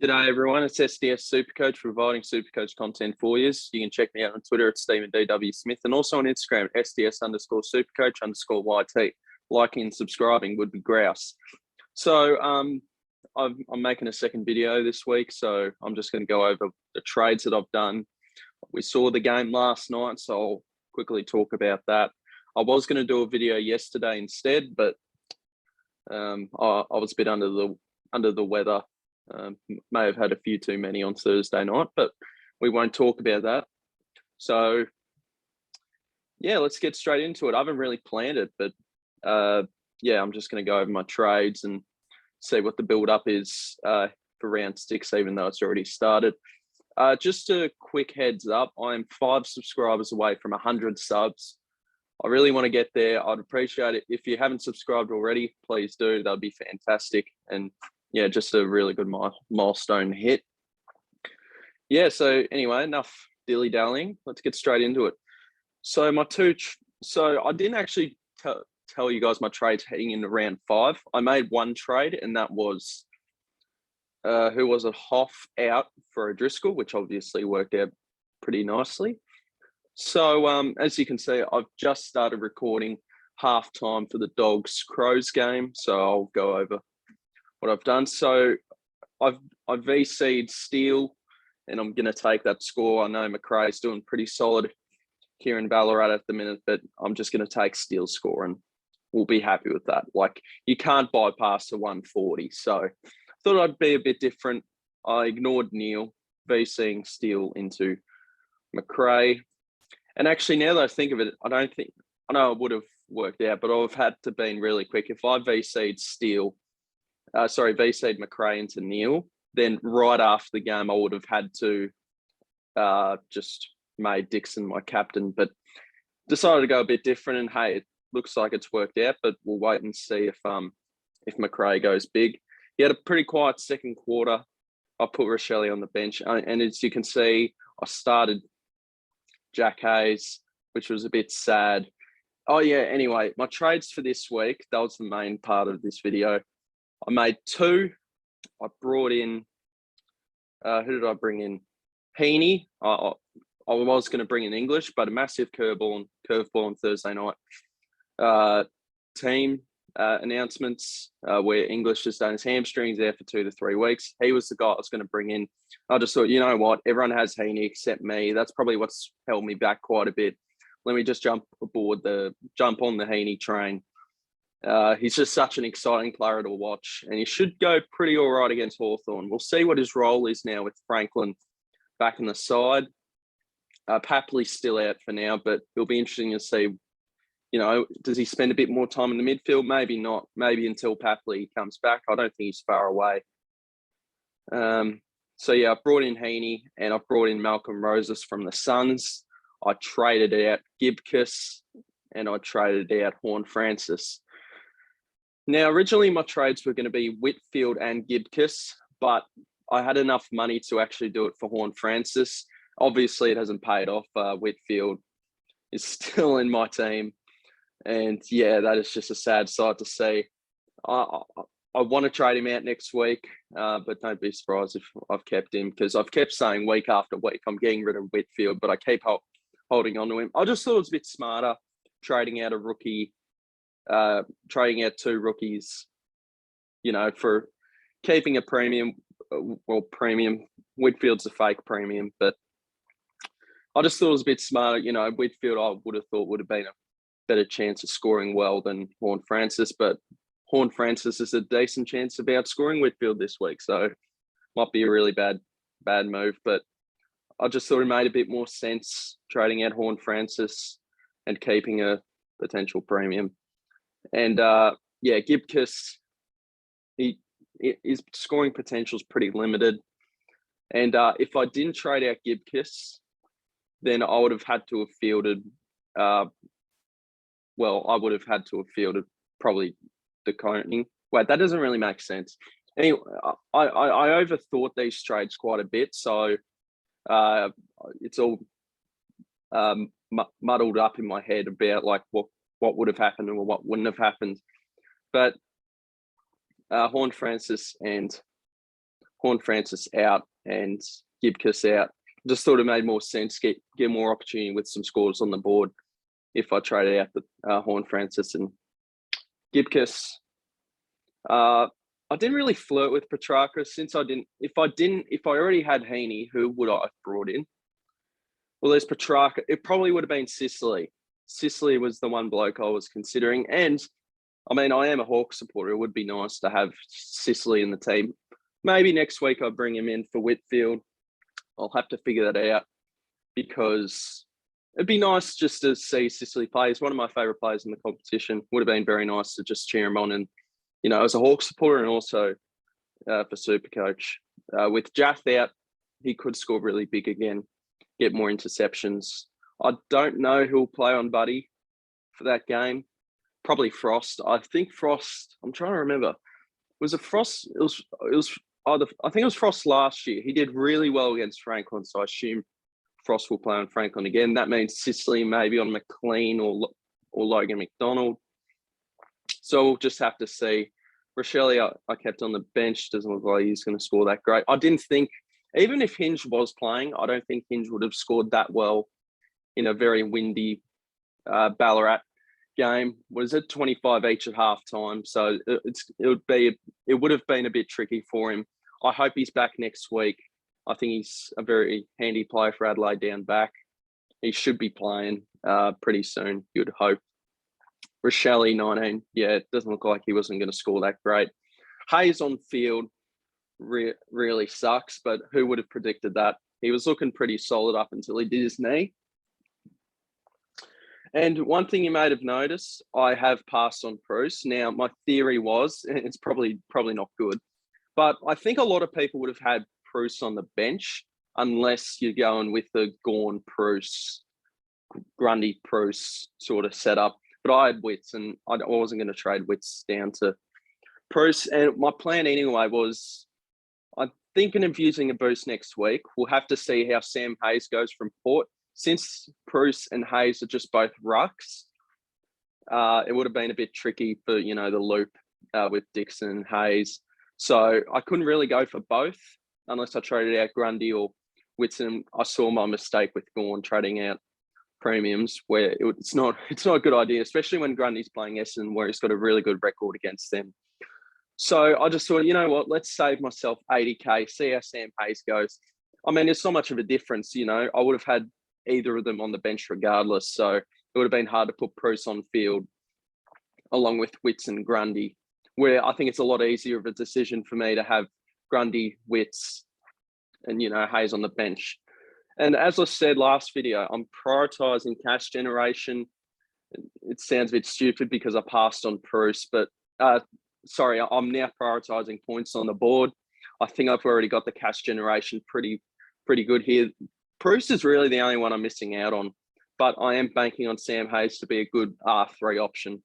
G'day everyone, it's SDS Supercoach providing Supercoach content for you. You can check me out on Twitter at Stephen D.W. Smith and also on Instagram at SDS_Supercoach_YT. Liking and subscribing would be grouse. So I'm making a second video this week, so I'm just going to go over the trades that I've done. We saw the game last night, so I'll quickly talk about that. I was going to do a video yesterday instead, but I was a bit under the weather. May have had a few too many on Thursday night, but we won't talk about that. So yeah, let's get straight into it. I haven't really planned it, but yeah, I'm just going to go over my trades and see what the build up is for round 6, even though it's already started. Just a quick heads up, I'm 5 subscribers away from 100 subs. I really want to get there. I'd appreciate it. If you haven't subscribed already, please do. That'd be fantastic. And yeah, just a really good milestone hit. Yeah, so anyway, enough dilly-dallying. Let's get straight into it. So I didn't actually tell you guys my trades heading into round 5. I made one trade, and that was, who was it? Hoff out for a Driscoll, which obviously worked out pretty nicely. So as you can see, I've just started recording halftime for the Dogs-Crows game. So I'll go over what I've done. So I've VC'd Steele, and I'm going to take that score. I know McRae's doing pretty solid here in Ballarat at the minute, but I'm just going to take Steele's score and we'll be happy with that. Like, you can't bypass the 140. So I thought I'd be a bit different. I ignored Neil, VCing Steele into McRae. And actually, now that I think of it, I know it would have worked out, but I've had to be really quick. If I VC'd Steele, VC'd McRae into Neil, then right after the game, I would have had to just made Dixon my captain, but decided to go a bit different. And hey, it looks like it's worked out, but we'll wait and see if McRae goes big. He had a pretty quiet second quarter. I put Rochelle on the bench, and as you can see, I started Jack Hayes, which was a bit sad. Oh yeah, anyway, my trades for this week, that was the main part of this video. I made 2. I brought in, who did I bring in? Heaney. I was going to bring in English, but a massive curveball on Thursday night. Team announcements where English has done his hamstrings there for 2 to 3 weeks. He was the guy I was going to bring in. I just thought, you know what? Everyone has Heaney except me. That's probably what's held me back quite a bit. Let me just jump on the Heaney train. He's just such an exciting player to watch, and he should go pretty all right against Hawthorn. We'll see what his role is now with Franklin back in the side. Papley's still out for now, but it'll be interesting to see, you know, does he spend a bit more time in the midfield? Maybe not. Maybe until Papley comes back. I don't think he's far away. So, yeah, I've brought in Heaney, and I've brought in Malcolm Roses from the Suns. I traded out Gibcus, and I traded out Horne-Francis. Now, originally my trades were going to be Whitfield and Gibcus, but I had enough money to actually do it for Horne-Francis. Obviously, it hasn't paid off. Whitfield is still in my team. And yeah, that is just a sad sight to see. I want to trade him out next week, but don't be surprised if I've kept him, because I've kept saying week after week I'm getting rid of Whitfield, but I keep holding on to him. I just thought it was a bit smarter trading out a rookie, trading out 2 rookies, you know, for keeping a premium. Well, premium. Whitfield's a fake premium, but I just thought it was a bit smarter. You know, Whitfield I would have thought would have been a better chance of scoring well than Horne-Francis, but Horne-Francis is a decent chance of outscoring Whitfield this week, so might be a really bad move. But I just thought it made a bit more sense trading out Horne-Francis and keeping a potential premium. And yeah, Gibcus, his scoring potential is pretty limited. And if I didn't trade out Gibcus, then I would have had to have fielded. I would have had to have fielded probably the Koning. Wait, that doesn't really make sense. Anyway, I overthought these trades quite a bit, so it's all muddled up in my head about like what would have happened and what wouldn't have happened. But Horne-Francis and Horn-Francis out and Gibcus out. Just thought it made more sense, get more opportunity with some scores on the board if I traded out the Horn-Francis and Gibcus. I didn't really flirt with Petrarca since if I already had Heaney, who would I have brought in? Well, there's Petrarca. It probably would have been Sicily. Sicily was the one bloke I was considering. And I mean, I am a Hawks supporter. It would be nice to have Sicily in the team. Maybe next week I'll bring him in for Whitfield. I'll have to figure that out because it'd be nice just to see Sicily play. He's one of my favourite players in the competition. Would have been very nice to just cheer him on and, as a Hawks supporter and also for Supercoach. With Jaff out, he could score really big again, get more interceptions. I don't know who'll play on Buddy for that game. Probably Frost. I think Frost. I'm trying to remember. Was it Frost? It was either. I think it was Frost last year. He did really well against Franklin, so I assume Frost will play on Franklin again. That means Sicily maybe on McLean or Logan McDonald. So we'll just have to see. Rochelle, I kept on the bench. Doesn't look like he's going to score that great. I didn't think, even if Hinge was playing, I don't think Hinge would have scored that well in a very windy Ballarat game. Was it 25 each at halftime? So it would have been a bit tricky for him. I hope he's back next week. I think he's a very handy player for Adelaide down back. He should be playing pretty soon, you'd hope. Rochelle, 19. Yeah, it doesn't look like he wasn't going to score that great. Hayes on field really sucks, but who would have predicted that? He was looking pretty solid up until he did his knee. And one thing you may have noticed, I have passed on Bruce. Now, my theory was, and it's probably not good, but I think a lot of people would have had Bruce on the bench unless you're going with the Gawn Bruce, Grundy Bruce sort of setup. But I had Wits, and I wasn't going to trade Wits down to Bruce. And my plan anyway was, I'm thinking of using a boost next week. We'll have to see how Sam Hayes goes from Port. Since Bruce and Hayes are just both rucks, it would have been a bit tricky for, the loop with Dixon and Hayes. So I couldn't really go for both unless I traded out Grundy or Whitson. I saw my mistake with Gawn trading out premiums where it's not a good idea, especially when Grundy's playing Essendon where he's got a really good record against them. So I just thought, you know what, let's save myself 80K, see how Sam Hayes goes. I mean, it's not much of a difference, I would have had either of them on the bench regardless. So it would have been hard to put Bruce on field along with Wits and Grundy, where I think it's a lot easier of a decision for me to have Grundy, Wits, and, Hayes on the bench. And as I said last video, I'm prioritising cash generation. It sounds a bit stupid because I passed on Bruce, but sorry, I'm now prioritising points on the board. I think I've already got the cash generation pretty good here. Bruce is really the only one I'm missing out on, but I am banking on Sam Hayes to be a good R3 option.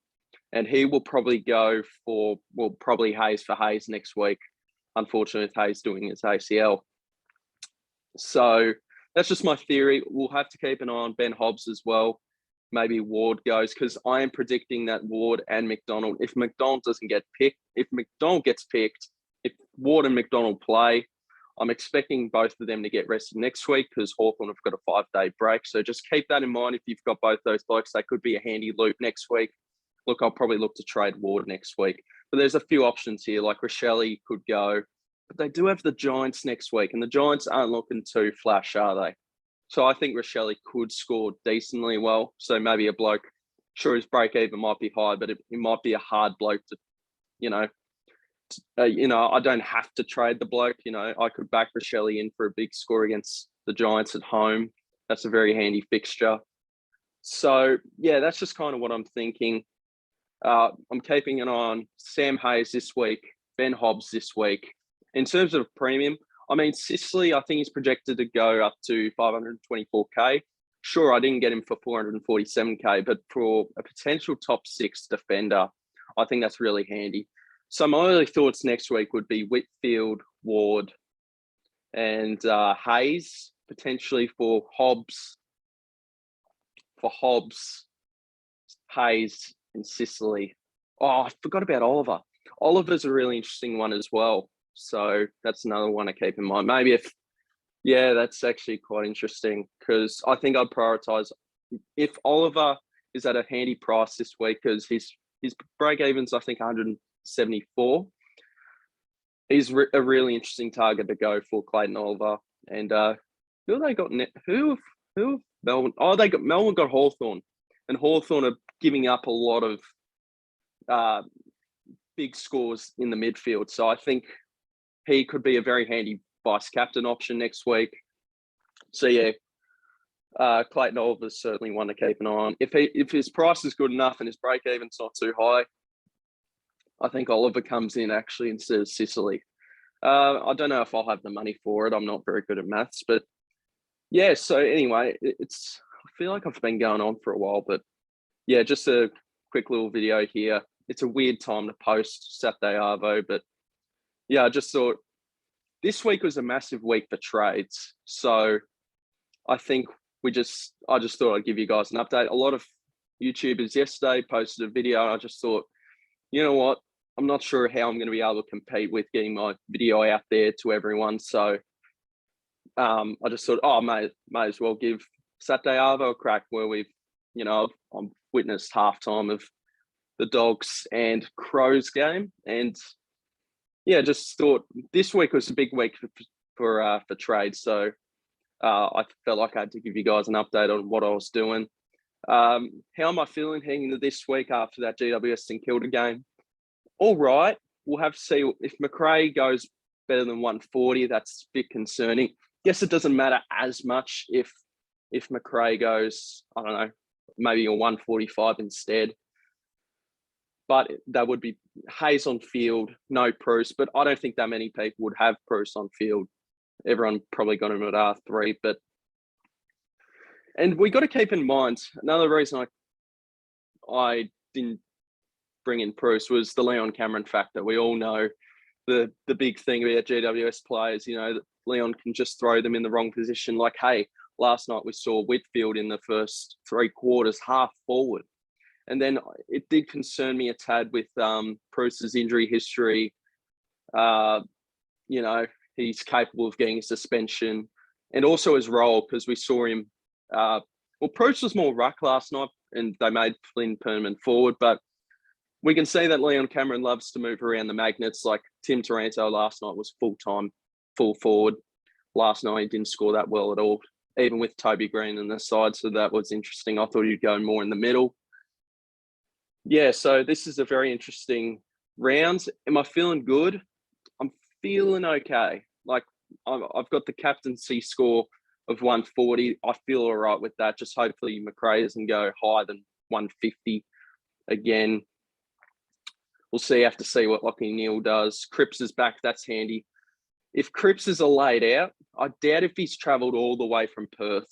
And he will probably go for, probably Hayes for Hayes next week. Unfortunately, with Hayes doing his ACL. So that's just my theory. We'll have to keep an eye on Ben Hobbs as well. Maybe Ward goes, because I am predicting that Ward and McDonald, if McDonald doesn't get picked, if McDonald gets picked, if Ward and McDonald play, I'm expecting both of them to get rested next week because Hawthorn have got a 5-day break. So just keep that in mind. If you've got both those blokes, they could be a handy loop next week. Look, I'll probably look to trade Ward next week. But there's a few options here, like Rochelle could go. But they do have the Giants next week, and the Giants aren't looking too flash, are they? So I think Rochelle could score decently well. So maybe a bloke, sure, his break even might be high, but it might be a hard bloke to, I don't have to trade the bloke. I could back Rochelle in for a big score against the Giants at home. That's a very handy fixture. So, yeah, that's just kind of what I'm thinking. I'm keeping an eye on Sam Hayes this week, Ben Hobbs this week. In terms of premium, I mean, Sicily, I think he's projected to go up to 524K. Sure, I didn't get him for 447K, but for a potential top 6 defender, I think that's really handy. So my early thoughts next week would be Whitfield, Ward, and Hayes, potentially for Hobbs, Hayes, and Sicily. Oh, I forgot about Oliver. Oliver's a really interesting one as well. So that's another one to keep in mind. Maybe that's actually quite interesting, because I think I'd prioritize if Oliver is at a handy price this week, because his break even's I think 174. He's a really interesting target to go for, Clayton Oliver. And who have they got? Who Melbourne? Oh, Melbourne got Hawthorn, and Hawthorn are giving up a lot of big scores in the midfield. So I think he could be a very handy vice captain option next week. So yeah, Clayton Oliver is certainly one to keep an eye on. If his price is good enough and his break even's not too high, I think Oliver comes in actually instead of Sicily. I don't know if I'll have the money for it. I'm not very good at maths, but yeah. So anyway, I feel like I've been going on for a while, but yeah, just a quick little video here. It's a weird time to post Saturday Arvo, but yeah, I just thought this week was a massive week for trades. So I think I just thought I'd give you guys an update. A lot of YouTubers yesterday posted a video, and I just thought, you know what? I'm not sure how I'm going to be able to compete with getting my video out there to everyone. So I just thought, may as well give Saturday Arvo a crack, where I've witnessed halftime of the Dogs and Crows game, and yeah, just thought this week was a big week for trade. So I felt like I had to give you guys an update on what I was doing. How am I feeling heading into this week after that GWS St Kilda game? All right. We'll have to see if McRae goes better than 140. That's a bit concerning. Guess it doesn't matter as much if McRae goes, I don't know, maybe a 145 instead. But that would be Hayes on field, no Bruce. But I don't think that many people would have Bruce on field. Everyone probably got him at R3. And we got to keep in mind, another reason I didn't bring in Bruce was the Leon Cameron factor. We all know the big thing about GWS players, that Leon can just throw them in the wrong position. Like, hey, last night we saw Whitfield in the first 3 quarters half forward. And then it did concern me a tad with Bruce's injury history. He's capable of getting a suspension, and also his role, because we saw him. Bruce was more ruck last night, and they made Flynn permanent forward. But we can see that Leon Cameron loves to move around the magnets. Like Tim Taranto last night was full forward. Last night he didn't score that well at all, even with Toby Green on the side. So that was interesting. I thought he'd go more in the middle. Yeah, so this is a very interesting round. Am I feeling good? I'm feeling okay. Like I've got the captaincy score of 140. I feel all right with that. Just hopefully McRae doesn't go higher than 150 again. We'll see. Have to see what Lachie Neale does. Cripps is back. That's handy. If Cripps is a laid out, I doubt if he's travelled all the way from Perth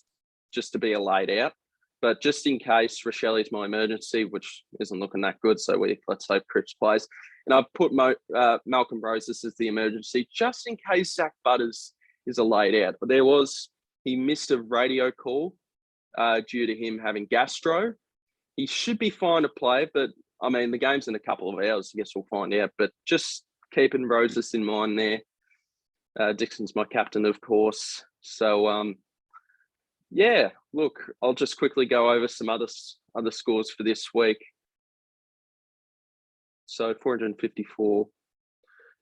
just to be a laid out. But just in case, Rochelli's my emergency, which isn't looking that good. So let's hope Cripps plays. And I've put Malcolm Roses as the emergency, just in case Zach Butters is a laid out. But he missed a radio call due to him having gastro. He should be fine to play, but I mean, the game's in a couple of hours. I guess we'll find out. But just keeping Roses in mind there. Dixon's my captain, of course. So, yeah, look, I'll just quickly go over some other scores for this week. So 454.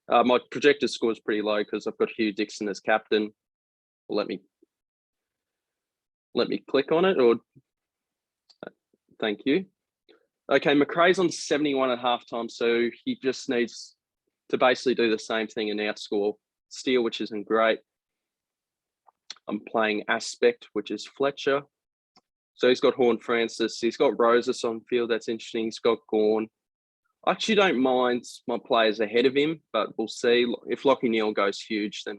My projected score is pretty low because I've got Hugh Dixon as captain. Well, let me click on it, or thank you. Okay, McRae's on 71 at halftime, so he just needs to basically do the same thing and outscore Steele, which isn't great. I'm playing Aspect, which is Fletcher. So he's got Horn Francis. He's got Roses on field. That's interesting. He's got Gawn. I actually don't mind my players ahead of him, but we'll see. If Lachie Neale goes huge, then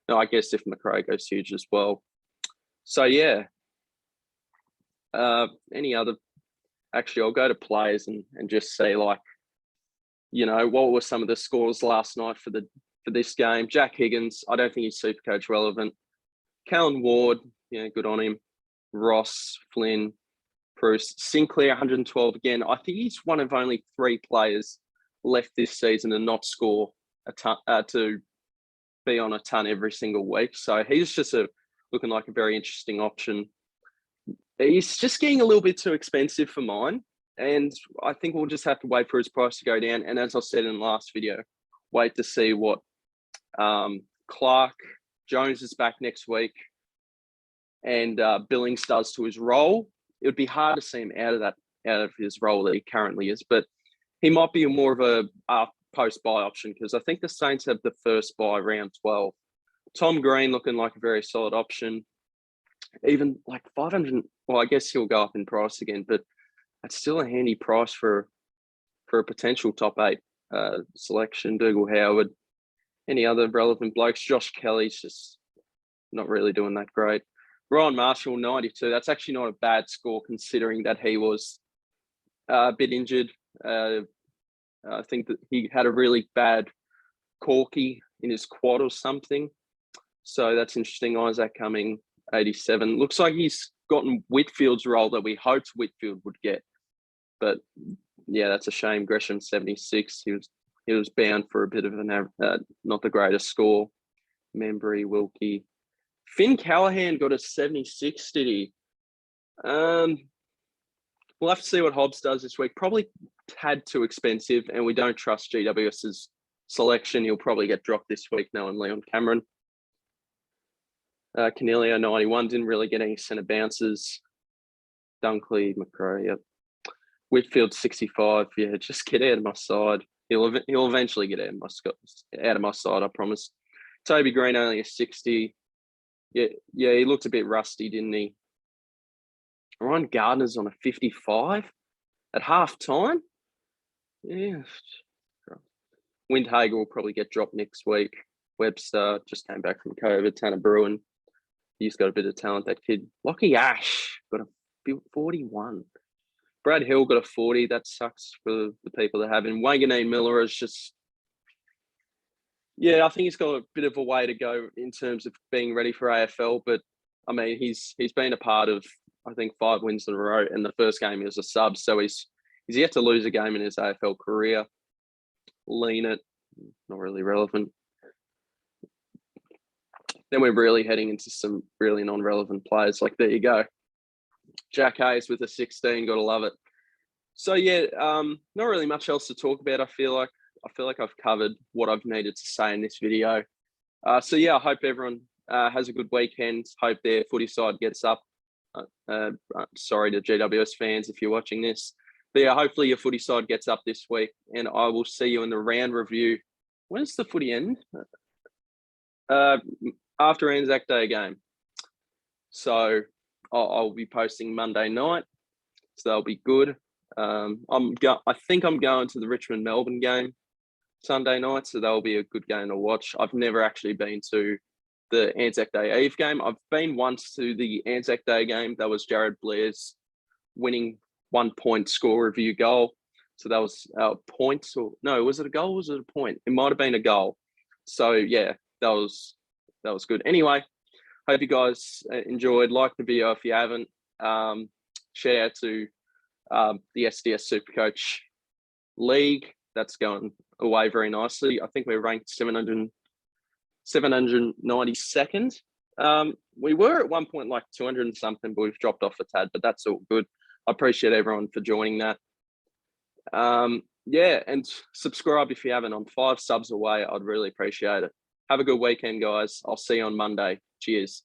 I guess if McRae goes huge as well. So, yeah. Any other... Actually, I'll go to players and just see, like, what were some of the scores last night for this game. Jack Higgins, I don't think he's Supercoach relevant. Callan Ward, good on him. Ross, Flynn, Bruce. Sinclair, 112 again. I think he's one of only 3 players left this season to not score to be on a ton every single week. So he's just looking like a very interesting option. He's just getting a little bit too expensive for mine. And I think we'll just have to wait for his price to go down. And as I said in the last video, wait to see what Clark Jones is back next week and Billings does to his role. It would be hard to see him out of his role that he currently is, but he might be more of a post-buy option because I think the Saints have the first buy round 12. Tom Green looking like a very solid option. Even like 500, well, I guess he'll go up in price again, but that's still a handy price for a potential top 8 selection. Dougal Howard, any other relevant blokes? Josh Kelly's just not really doing that great. Ryan Marshall, 92. That's actually not a bad score considering that he was a bit injured. I think that he had a really bad corky in his quad or something. So that's interesting. Isaac Cumming, 87. Looks like he's gotten Whitfield's role that we hoped Whitfield would get. But yeah, that's a shame. Gresham, 76. He was bound for a bit of an not the greatest score. Membry, Wilkie. Finn Callahan got a 76, did he? We'll have to see what Hobbs does this week. Probably tad too expensive, and we don't trust GWS's selection. He'll probably get dropped this week, knowing Leon Cameron. Canelio, 91, didn't really get any centre bounces. Dunkley, McRae, yep. Whitfield, 65. Yeah, just get out of my side. He'll eventually get out of my side, I promise. Toby Green, only a 60. Yeah, he looked a bit rusty, didn't he? Ryan Gardner's on a 55 at half time. Yeah. Windhager will probably get dropped next week. Webster just came back from COVID. Tanner Bruin, he's got a bit of talent, that kid. Lockie Ash got a 41. Brad Hill got a 40. That sucks for the people that have him. Wanganeen Miller is just, yeah, I think he's got a bit of a way to go in terms of being ready for AFL. But I mean, he's been a part of, I think, 5 wins in a row. And the first game he was a sub, so he's yet to lose a game in his AFL career. Lean it, not really relevant. Then we're really heading into some really non-relevant players. Like, there you go. Jack Hayes with a 16, gotta love it. So yeah, not really much else to talk about. I feel like I've covered what I've needed to say in this video. So yeah, I hope everyone has a good weekend. Hope their footy side gets up. Sorry to GWS fans if you're watching this. But yeah, hopefully your footy side gets up this week, and I will see you in the round review. When does the footy end? After Anzac Day game. So I'll be posting Monday night, so that'll be good. I think I'm going to the Richmond Melbourne game Sunday night, so that'll be a good game to watch. I've never actually been to the Anzac Day Eve game. I've been once to the Anzac Day game. That was Jared Blair's winning 1-point score review goal. So that was points, or no, was it a goal? Was it a point? It might have been a goal. So yeah, that was good. Anyway, hope you guys enjoyed. Like the video if you haven't. Shout out to the SDS Supercoach League. That's going away very nicely. I think we're ranked 792nd. We were at one point like 200 and something, but we've dropped off a tad, but that's all good. I appreciate everyone for joining that. Yeah, and subscribe if you haven't. I'm 5 subs away. I'd really appreciate it. Have a good weekend, guys. I'll see you on Monday. Cheers.